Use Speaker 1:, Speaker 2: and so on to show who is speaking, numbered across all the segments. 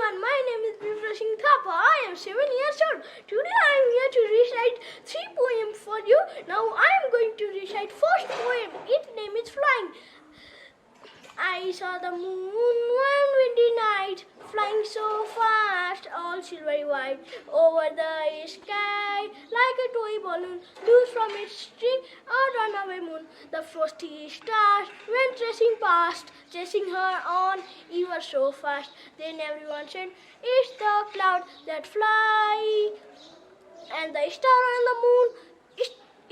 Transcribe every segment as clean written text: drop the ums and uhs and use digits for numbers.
Speaker 1: everyone, my name is Bipra Singh Thapa. I am 7 years old. Today I am here to recite 3 poems for you. Now I am going to recite first poem. Its name is Flying. I saw the moon one windy night, flying so fast, all silvery white, over the sky, like a toy balloon, loose from its string, a runaway moon. The frosty stars went racing past, chasing her on, ever so fast. Then everyone said, "It's the cloud that fly," and the star and the moon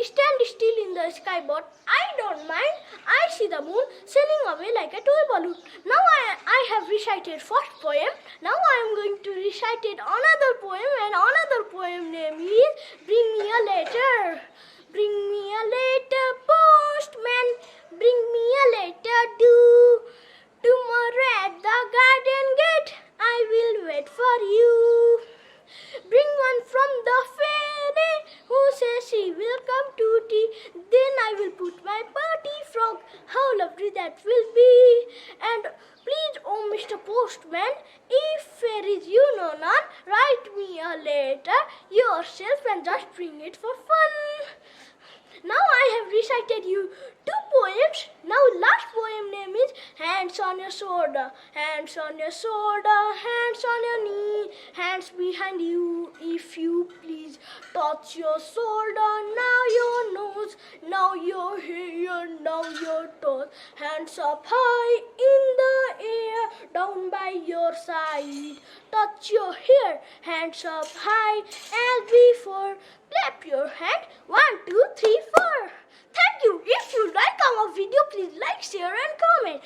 Speaker 1: stand still in the sky, but I don't mind. I see the moon sailing away like a toy balloon. Now I have recited first poem. Now I am going to recite another poem, and another poem name is Bring Me a Letter. Bring me a letter, postman. Bring me a letter, do. Tomorrow at the garden gate, I will wait for you. Bring one from the fairy who says she will come to tea. Then I will put my party frog. How lovely that will be. And please, oh Mr. Postman, if fairies you know none, write me a letter yourself and just bring it for fun. Now I have recited you 2 poems. Now last poem name is Hands on your shoulder, hands on your shoulder, hands on your knee, hands behind you if you please. Touch your shoulder, now your nose, now your hair, now your toes. Hands up high in the air, down by your side. Touch your hair, hands up high as before. Clap your hand, 1, 2, 3, 4. Thank you. If you like our video, please like, share and comment.